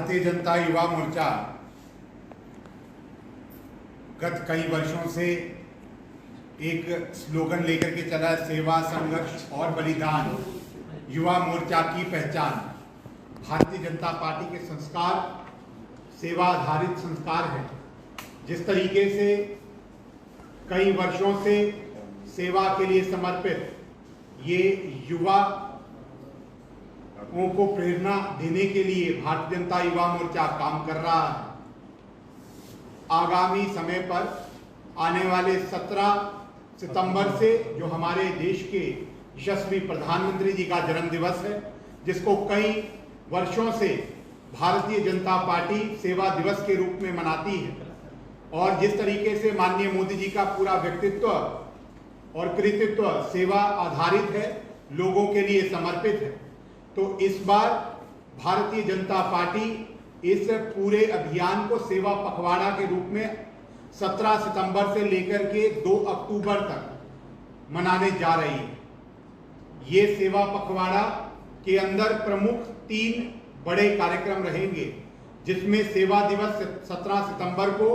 भारतीय जनता युवा मोर्चा गत कई वर्षों से एक स्लोगन लेकर के चला, सेवा, संघर्ष और बलिदान युवा मोर्चा की पहचान। भारतीय जनता पार्टी के संस्कार सेवा आधारित संस्कार है। जिस तरीके से कई वर्षों से सेवा के लिए समर्पित ये युवा को प्रेरणा देने के लिए भारतीय जनता युवा मोर्चा काम कर रहा है। आगामी समय पर आने वाले 17 सितंबर से जो हमारे देश के यशस्वी प्रधानमंत्री जी का जन्म दिवस है, जिसको कई वर्षों से भारतीय जनता पार्टी सेवा दिवस के रूप में मनाती है, और जिस तरीके से माननीय मोदी जी का पूरा व्यक्तित्व और कृतित्व सेवा आधारित है, लोगों के लिए समर्पित है, तो इस बार भारतीय जनता पार्टी इस पूरे अभियान को सेवा पखवाड़ा के रूप में 17 सितंबर से लेकर के 2 अक्टूबर तक मनाने जा रही है। ये सेवा पखवाड़ा के अंदर प्रमुख 3 बड़े कार्यक्रम रहेंगे, जिसमें सेवा दिवस 17 सितंबर को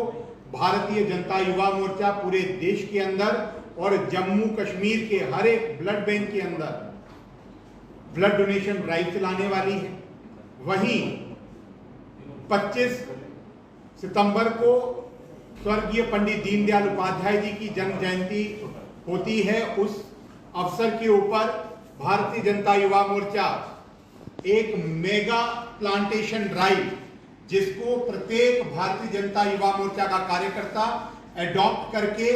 भारतीय जनता युवा मोर्चा पूरे देश के अंदर और जम्मू कश्मीर के हर एक ब्लड बैंक के अंदर ब्लड डोनेशन ड्राइव चलाने वाली है। वहीं 25 सितंबर को स्वर्गीय पंडित दीनदयाल उपाध्याय जी की जन्म जयंती होती है। उस अवसर के ऊपर भारतीय जनता युवा मोर्चा एक मेगा प्लांटेशन ड्राइव, जिसको प्रत्येक भारतीय जनता युवा मोर्चा का कार्यकर्ता एडॉप्ट करके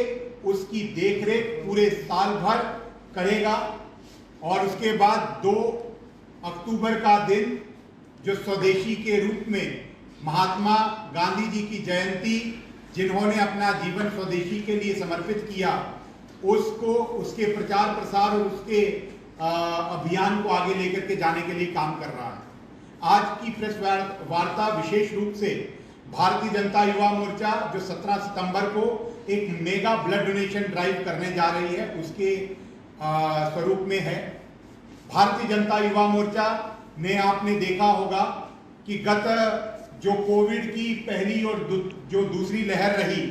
उसकी देखरेख पूरे साल भर करेगा। और उसके बाद 2 अक्टूबर का दिन, जो स्वदेशी के रूप में महात्मा गांधी जी की जयंती, जिन्होंने अपना जीवन स्वदेशी के लिए समर्पित किया, उसको उसके प्रचार प्रसार और उसके अभियान को आगे लेकर के जाने के लिए काम कर रहा है। आज की प्रेस वार्ता विशेष रूप से भारतीय जनता युवा मोर्चा जो 17 सितंबर को एक मेगा ब्लड डोनेशन ड्राइव करने जा रही है, उसके स्वरूप में है। भारतीय जनता युवा मोर्चा ने आपने देखा होगा कि गत जो कोविड की पहली और जो दूसरी लहर रही,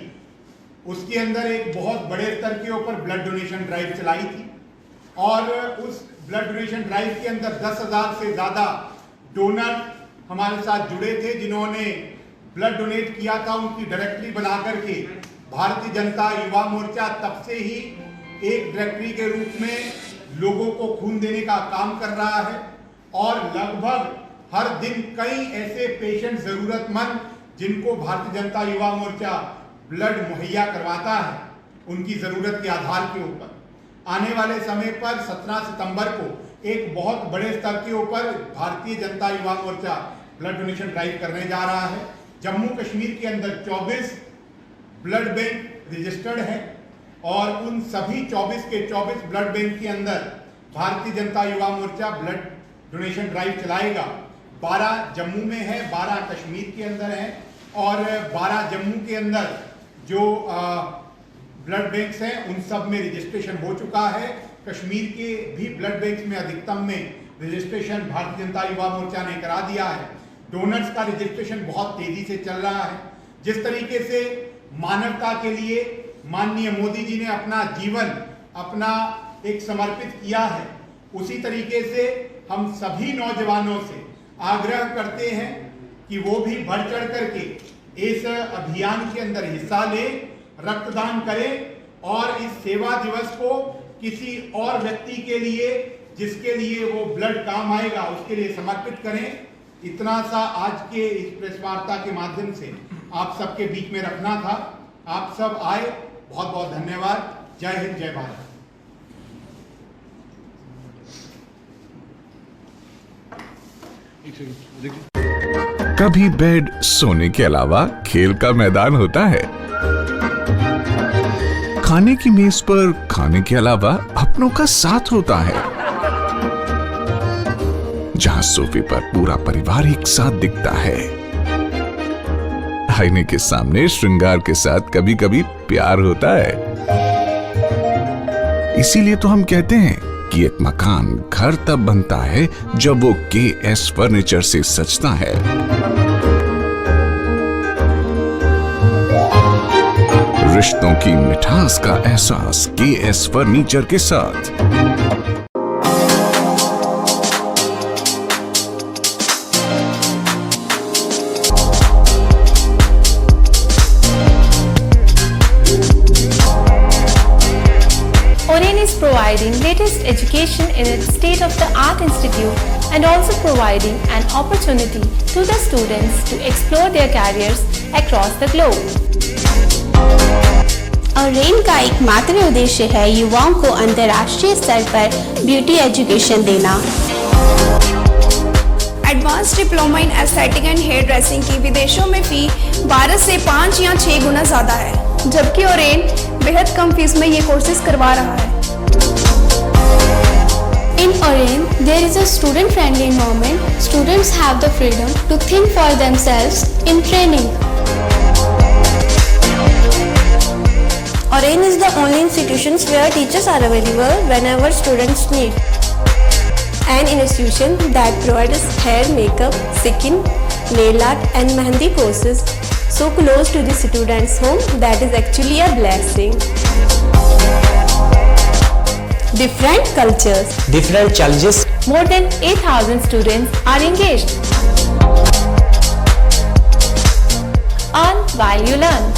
उसके अंदर एक बहुत बड़े स्तर के ऊपर ब्लड डोनेशन ड्राइव चलाई थी, और उस ब्लड डोनेशन ड्राइव के अंदर 10,000 से ज्यादा डोनर हमारे साथ जुड़े थे, जिन्होंने ब्लड डोनेट किया था। उनकी डायरेक्टरी बना करके भारतीय जनता युवा मोर्चा तब से ही एक डायरेक्टरी के रूप में लोगों को खून देने का काम कर रहा है, और लगभग हर दिन कई ऐसे पेशेंट जरूरतमंद जिनको भारतीय जनता युवा मोर्चा ब्लड मुहैया करवाता है, उनकी जरूरत के आधार के ऊपर आने वाले समय पर 17 सितंबर को एक बहुत बड़े स्तर के ऊपर Bharatiya Janata Yuva Morcha blood donation drive करने जा रहा है। जम्मू कश्मीर के अंदर 24 ब्लड बैंक रजिस्टर्ड है, और उन सभी 24 के 24 ब्लड बैंक के अंदर Bharatiya Janata Yuva Morcha blood donation drive चलाएगा। 12 जम्मू में है, 12 कश्मीर के अंदर है, और 12 जम्मू के अंदर जो ब्लड बैंक्स हैं उन सब में रजिस्ट्रेशन हो चुका है। कश्मीर के भी ब्लड बैंक्स में अधिकतम में रजिस्ट्रेशन भारतीय जनता युवा मोर्चा ने करा दिया है। डोनर्स का रजिस्ट्रेशन बहुत तेजी से चल रहा है। जिस तरीके से मानवता के लिए माननीय मोदी जी ने अपना जीवन अपना एक समर्पित किया है, उसी तरीके से हम सभी नौजवानों से आग्रह करते हैं कि वो भी बढ़ चढ़ करके इस अभियान के अंदर हिस्सा लें, रक्तदान करें, और इस सेवा दिवस को किसी और व्यक्ति के लिए, जिसके लिए वो ब्लड काम आएगा, उसके लिए समर्पित करें। इतना सा आज के इस प्रेस वार्ता के माध्यम से आप सबके बीच में रखना था। आप सब आए, बहुत बहुत धन्यवाद। जय हिंद, जय भारत। कभी बेड सोने के अलावा खेल का मैदान होता है, खाने की मेज पर खाने के अलावा अपनों का साथ होता है, जहां सोफे पर पूरा परिवार एक साथ दिखता है। आईने के सामने श्रृंगार के साथ कभी कभी प्यार होता है। इसीलिए तो हम कहते हैं कि एक मकान घर तब बनता है जब वो KS फर्नीचर से सजता है। रिश्तों की मिठास का एहसास KS फर्नीचर के साथ। Oren is providing latest education in its state-of-the-art institute and also providing an opportunity to the students to explore their careers across the globe. Orane का एकमात्र उद्देश्य है युवाओं को अंतर्राष्ट्रीय स्तर पर ब्यूटी एजुकेशन देना। Advance diploma in aesthetic and hairdressing की विदेशों में फी 12 से 5 या 6 गुना ज़्यादा है, जबकि ओरेन बेहद कम फीस में ये कोर्सेज करवा रहा है। In Oren, there is a student-friendly environment. Students have the freedom to think for themselves in training. Oren is the only institution where teachers are available whenever students need. An institution that provides hair, makeup, skin, nail art and mehendi courses so close to the students' home that is actually a blessing. Different cultures, different challenges. More than 8,000 students are engaged. Earn while you learn.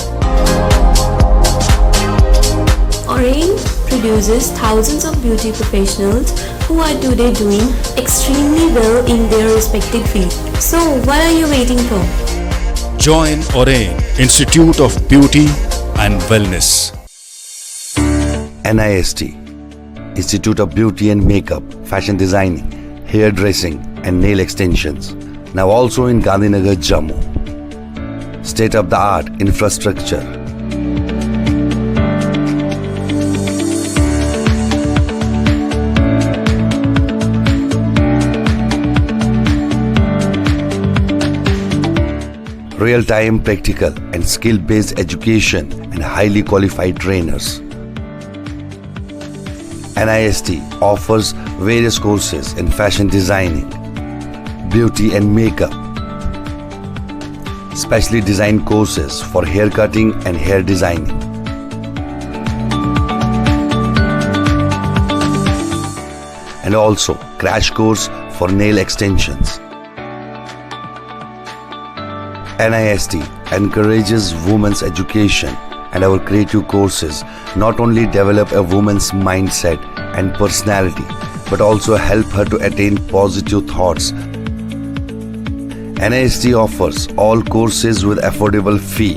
Oren produces thousands of beauty professionals who are today doing extremely well in their respective field. So what are you waiting for? Join Oren Institute of Beauty and Wellness. NIST, Institute of Beauty and Makeup, Fashion Designing, Hair Dressing and Nail Extensions. Now also in Gandhinagar, Jammu. State-of-the-art infrastructure. Real-time practical and skill-based education and highly qualified trainers. NIST offers various courses in fashion designing, beauty and makeup, specially designed courses for hair cutting and hair designing. And also crash course for nail extensions. NIST encourages women's education, and our creative courses not only develop a woman's mindset and personality but also help her to attain positive thoughts. NIST offers all courses with affordable fee.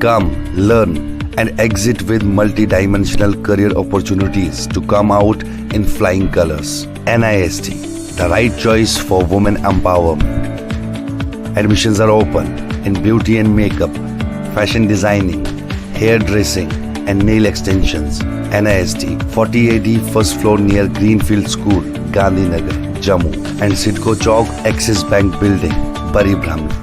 Come, learn and exit with multi-dimensional career opportunities to come out in flying colors. NIST, the right choice for women empowerment. Admissions are open in beauty and makeup, fashion designing, hair dressing and nail extensions. NIST 40AD first floor near Greenfield School, Gandhinagar, Jammu and Sidco Chowk Axis Bank Building, Bari Brahmana.